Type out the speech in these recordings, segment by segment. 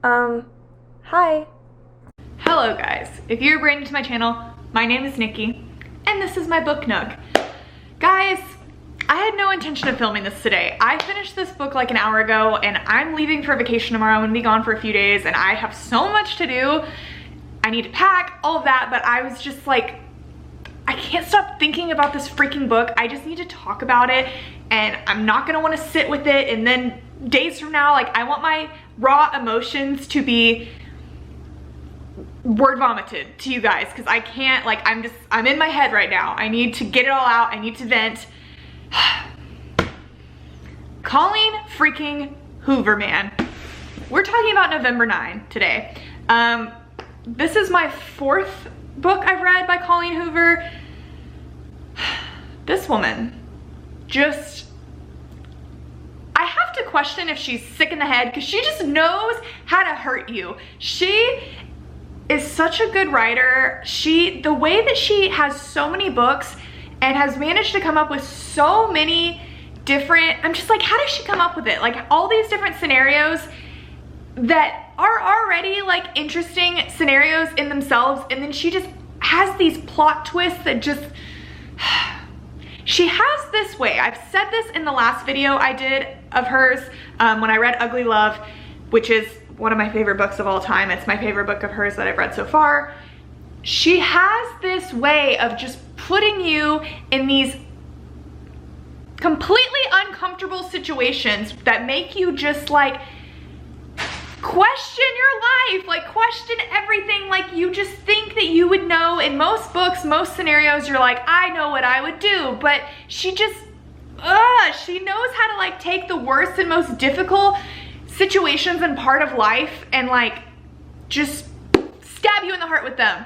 Hi. Hello guys, if you're brand new to my channel, my name is Nikki, and this is my book nook. Guys, I had no intention of filming this today. I finished this book like an hour ago, and I'm leaving for vacation tomorrow. I'm gonna be gone for a few days, and I have so much to do. I need to pack, all of that, but I was just like, I can't stop thinking about this freaking book. I just need to talk about it, and I'm not gonna wanna sit with it, and then days from now, like, I want my raw emotions to be word vomited to you guys, because I can't, like, I'm in my head right now. I need to get it all out. I need to vent. Colleen freaking Hoover, man. We're talking about November 9 today. This is my fourth book I've read by Colleen Hoover. This woman just, I have to question if she's sick in the head, because she just knows how to hurt you. She is such a good writer. The way that she has so many books and has managed to come up with so many different, I'm just like, how does she come up with it? Like, all these different scenarios that are already like interesting scenarios in themselves, and then she just has these plot twists that just, she has this way. I've said this in the last video I did of hers when I read Ugly Love, which is one of my favorite books of all time. It's my favorite book of hers that I've read so far. She has this way of just putting you in these completely uncomfortable situations that make you just like question your life, like question everything. Like, you just think that you would know. In most books, most scenarios, you're like, I know what I would do, but she just, she knows how to like take the worst and most difficult situations and part of life and like just stab you in the heart with them.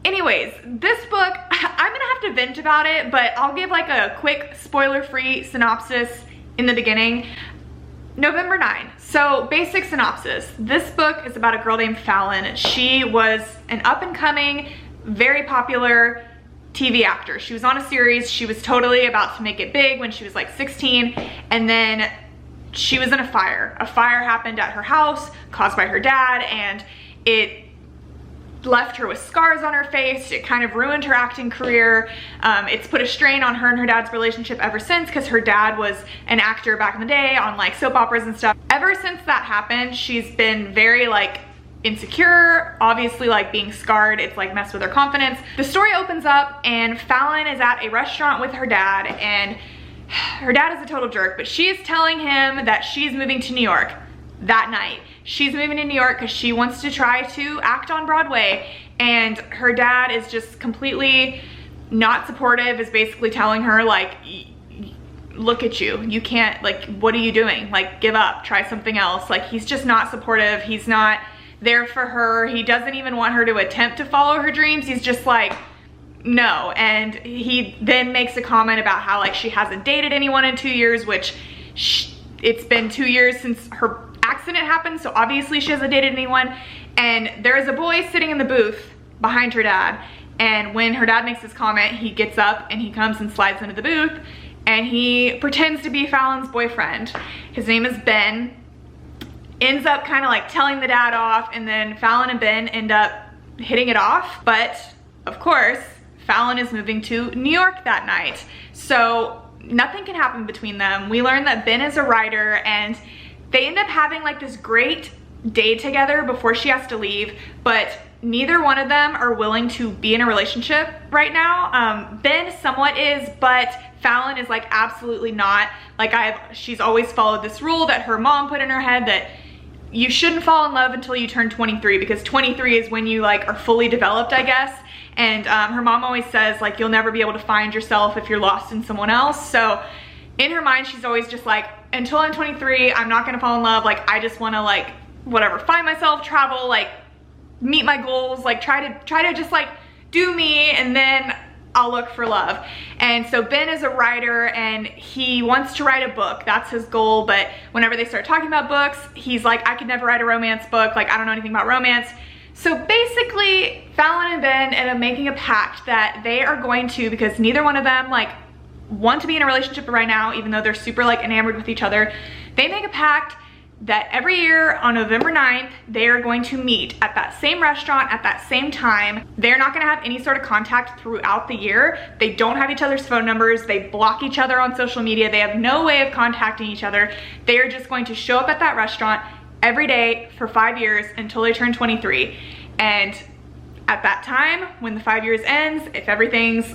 Anyways, this book, I'm gonna have to vent about it, but I'll give like a quick spoiler-free synopsis in the beginning. November 9. So, basic synopsis. This book is about a girl named Fallon. She was an up-and-coming, very popular TV actor. She was on a series. She was totally about to make it big when she was like 16, and then she was in a fire. A fire happened at her house caused by her dad, and it left her with scars on her face. It kind of ruined her acting career. It's put a strain on her and her dad's relationship ever since, because her dad was an actor back in the day on like soap operas and stuff. Ever since that happened, she's been very like insecure, obviously like being scarred. It's like messed with her confidence. The story opens up and Fallon is at a restaurant with her dad, and her dad is a total jerk, but she is telling him that she's moving to New York that night. She's moving to New York because she wants to try to act on Broadway, and her dad is just completely not supportive, is basically telling her like, look at you, you can't, like, what are you doing? Like, give up, try something else. Like, he's just not supportive. He's not there for her. He doesn't even want her to attempt to follow her dreams. He's just like, no. And he then makes a comment about how like she hasn't dated anyone in 2 years, which it's been 2 years since her accident happened, so obviously she hasn't dated anyone. And there is a boy sitting in the booth behind her dad, and when her dad makes this comment, he gets up and he comes and slides into the booth, and he pretends to be Fallon's boyfriend. His name is Ben. Ends up kind of like telling the dad off, and then Fallon and Ben end up hitting it off. But of course, Fallon is moving to New York that night, so nothing can happen between them. We learn that Ben is a writer, and they end up having like this great day together before she has to leave, but neither one of them are willing to be in a relationship right now. Ben somewhat is, but Fallon is like absolutely not. Like, she's always followed this rule that her mom put in her head, that you shouldn't fall in love until you turn 23, because 23 is when you like are fully developed, I guess. And her mom always says like, you'll never be able to find yourself if you're lost in someone else. So in her mind, she's always just like, until I'm 23, I'm not gonna fall in love. Like, I just wanna like, whatever, find myself, travel, like meet my goals, like try to just like do me, and then I'll look for love. And so Ben is a writer, and he wants to write a book. That's his goal. But whenever they start talking about books, he's like, I could never write a romance book. Like, I don't know anything about romance. So basically, Fallon and Ben end up making a pact that they are going to, because neither one of them like want to be in a relationship right now, even though they're super like enamored with each other. They make a pact that every year on November 9th, they are going to meet at that same restaurant at that same time. They're not gonna have any sort of contact throughout the year. They don't have each other's phone numbers. They block each other on social media. They have no way of contacting each other. They are just going to show up at that restaurant every day for 5 years until they turn 23. And at that time, when the 5 years ends, if everything's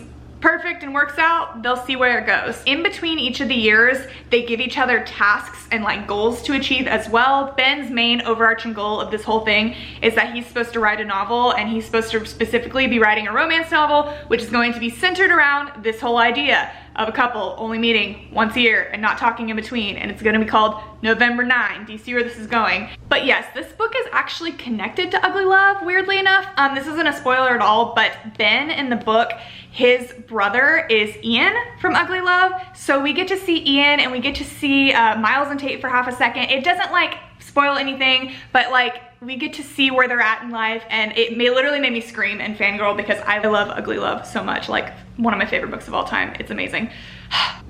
perfect and works out, they'll see where it goes. In between each of the years, they give each other tasks and like goals to achieve as well. Ben's main overarching goal of this whole thing is that he's supposed to write a novel, and he's supposed to specifically be writing a romance novel, which is going to be centered around this whole idea of a couple only meeting once a year and not talking in between, and it's gonna be called November 9. Do you see where this is going? But yes, this book is actually connected to Ugly Love, weirdly enough. This isn't a spoiler at all, but Ben in the book, his brother is Ian from Ugly Love, so we get to see Ian and we get to see Miles and Tate for half a second. It doesn't like spoil anything, but like we get to see where they're at in life, and it literally made me scream and fangirl because I love Ugly Love so much. Like, one of my favorite books of all time. It's amazing.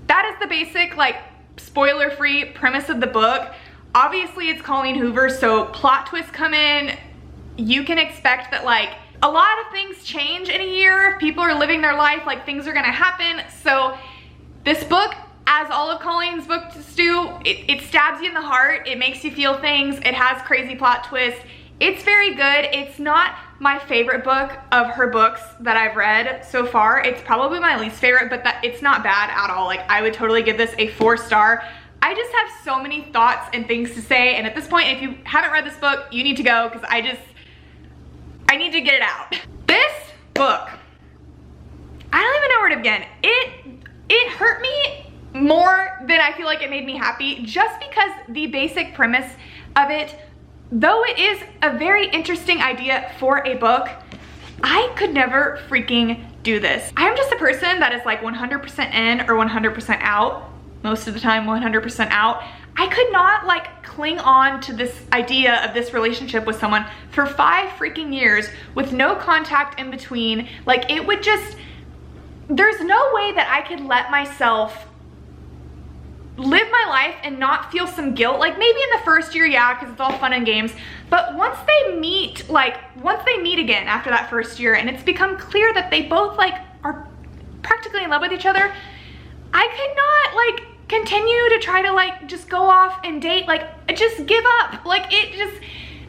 That is the basic, like, spoiler-free premise of the book. Obviously, it's Colleen Hoover, so plot twists come in. You can expect that, like, a lot of things change in a year. If people are living their life, like, things are gonna happen. So this book, as all of Colleen's books do, it stabs you in the heart. It makes you feel things. It has crazy plot twists. It's very good. It's not my favorite book of her books that I've read so far. It's probably my least favorite, but it's not bad at all. Like, I would totally give this a 4-star. I just have so many thoughts and things to say, and at this point, if you haven't read this book, you need to go, because I need to get it out. This book, I don't even know where to begin. It hurt me more than I feel like it made me happy, just because the basic premise of it, though it is a very interesting idea for a book, I could never freaking do this. I'm just a person that is like 100% in or 100% out. Most of the time 100% out. I could not like cling on to this idea of this relationship with someone for 5 freaking years with no contact in between. Like, it would just, there's no way that I could let myself live my life and not feel some guilt. Like, maybe in the first year, yeah, because it's all fun and games, but once they meet again after that first year, and it's become clear that they both like are practically in love with each other, I could not like continue to try to like just go off and date. Like, just give up. Like,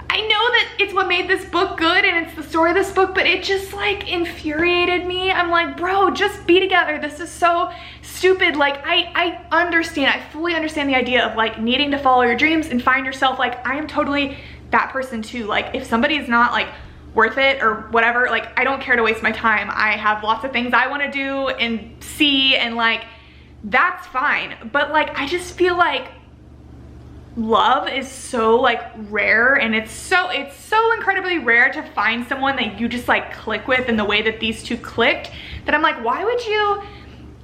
I know that it's what made this book good and it's the story of this book, but it just like infuriated me. I'm like, bro, just be together. This is so stupid. Like, I understand, I fully understand the idea of like needing to follow your dreams and find yourself. Like, I am totally that person too. Like, if somebody's not like worth it or whatever, like, I don't care to waste my time. I have lots of things I want to do and see, and like, that's fine. But like, I just feel like love is so like rare, and it's so incredibly rare to find someone that you just like click with in the way that these two clicked, that I'm like, why would you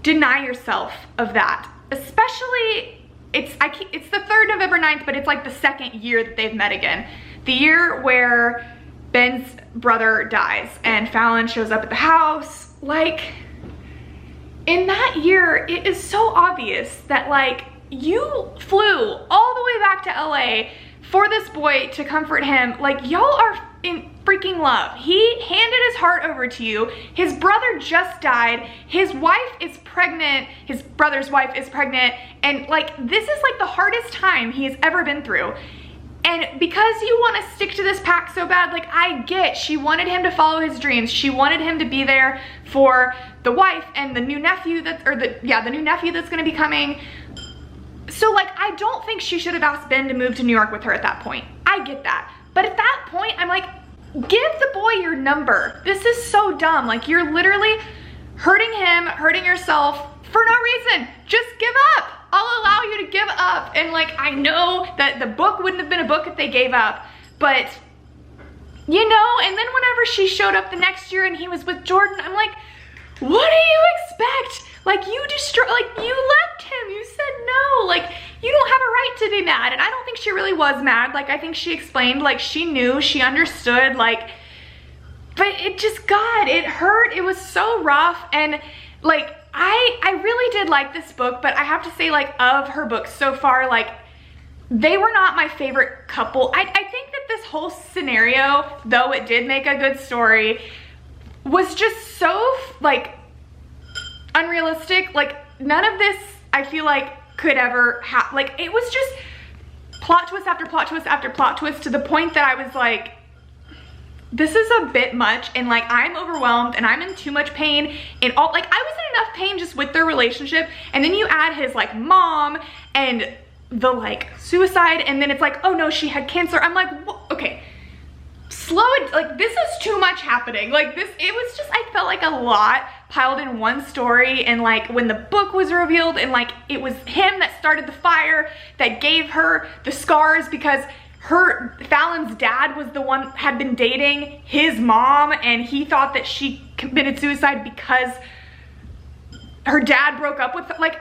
deny yourself of that? Especially, it's the 3rd November 9th, but it's like the 2nd year that they've met again. The year where Ben's brother dies and Fallon shows up at the house. Like, in that year, it is so obvious that like, you flew all the way back to LA for this boy to comfort him. Like, y'all are in freaking love. He handed his heart over to you. His brother just died. His wife is pregnant. His brother's wife is pregnant. And like, this is like the hardest time he has ever been through. And because you want to stick to this pact so bad, like, I get, she wanted him to follow his dreams. She wanted him to be there for the wife and the new nephew the new nephew that's going to be coming. So like, I don't think she should have asked Ben to move to New York with her at that point. I get that. But at that point, I'm like, give the boy your number. This is so dumb. Like, you're literally hurting him, hurting yourself for no reason. Just give up. I'll allow you to give up. And like, I know that the book wouldn't have been a book if they gave up, but you know, and then whenever she showed up the next year and he was with Jordan, I'm like, what do you expect? Like, you left him, you said no, like, you don't have a right to be mad. And I don't think she really was mad. Like, I think she explained, like, she knew, she understood, like, but it just, God, it hurt. It was so rough. And like, I really did like this book, but I have to say, like, of her books so far, like, they were not my favorite couple. I think that this whole scenario, though it did make a good story, was just so like unrealistic. Like none of this I feel like could ever happen. Like it was just plot twist after plot twist after plot twist to the point that I was like, this is a bit much, and like I'm overwhelmed and I'm in too much pain and all. Like I was in enough pain just with their relationship, and then you add his like mom and the like suicide, and then it's like, oh no, she had cancer. I'm like, okay, slow it. Like this is too much happening. Like this, it was just, I felt like a lot piled in one story. And like when the book was revealed, and like it was him that started the fire that gave her the scars, because Fallon's dad was the one had been dating his mom, and he thought that she committed suicide because her dad broke up with her. Like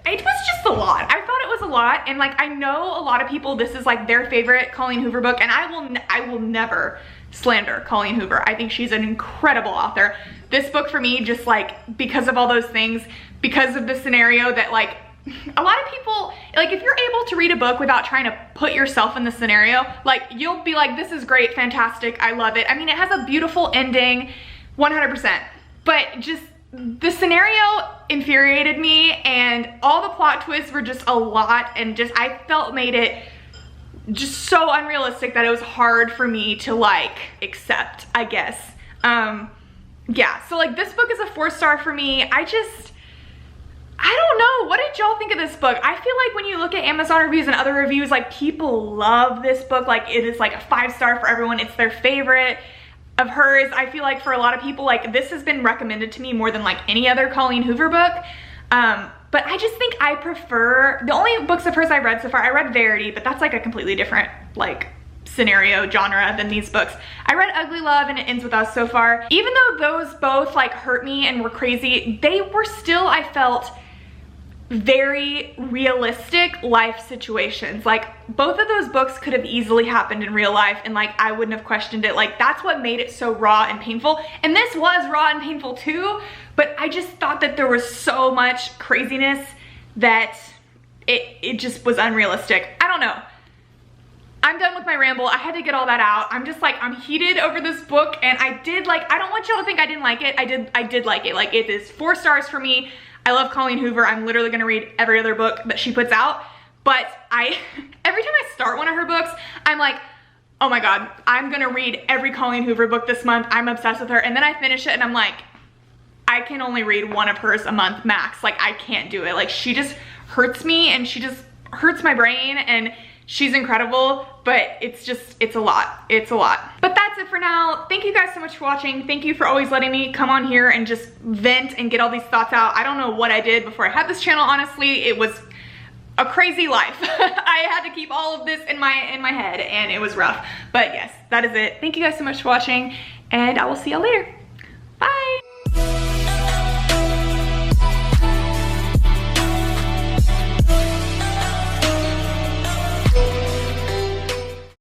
it was just a lot. I thought it was a lot, and like I know a lot of people, this is like their favorite Colleen Hoover book, and I will never slander Colleen Hoover. I think she's an incredible author. This book for me, just like because of all those things, because of the scenario that like a lot of people, like if you're able to read a book without trying to put yourself in the scenario, like you'll be like, this is great, fantastic, I love it. I mean, it has a beautiful ending, 100%, but just the scenario infuriated me, and all the plot twists were just a lot, and just I felt made it just so unrealistic that it was hard for me to like accept, I guess. Yeah, so like this book is a 4-star for me. I don't know, what did y'all think of this book? I feel like when you look at Amazon reviews and other reviews, like people love this book. Like it is like a 5-star for everyone. It's their favorite of hers. I feel like for a lot of people, like this has been recommended to me more than like any other Colleen Hoover book. But I just think I prefer, the only books of hers I've read so far, I read Verity, but that's like a completely different like scenario genre than these books. I read Ugly Love and It Ends With Us so far. Even though those both like hurt me and were crazy, they were still, I felt, very realistic life situations. Like both of those books could have easily happened in real life, and like I wouldn't have questioned it. Like that's what made it so raw and painful, and this was raw and painful too, but I just thought that there was so much craziness that it just was unrealistic. I don't know. I'm done with my ramble. I had to get all that out. I'm just like, I'm heated over this book, and I don't want y'all to think I didn't like it. I did like it. Like it is 4 stars for me. I love Colleen Hoover. I'm literally gonna read every other book that she puts out, but every time I start one of her books, I'm like, oh my God, I'm gonna read every Colleen Hoover book this month. I'm obsessed with her. And then I finish it and I'm like, I can only read one of hers a month max. Like I can't do it. Like she just hurts me, and she just hurts my brain, and she's incredible, but it's a lot. It's a lot. But that's it for now. Thank you guys so much for watching. Thank you for always letting me come on here and just vent and get all these thoughts out. I don't know what I did before I had this channel, honestly. It was a crazy life. I had to keep all of this in my head, and it was rough. But yes, that is it. Thank you guys so much for watching, and I will see y'all later.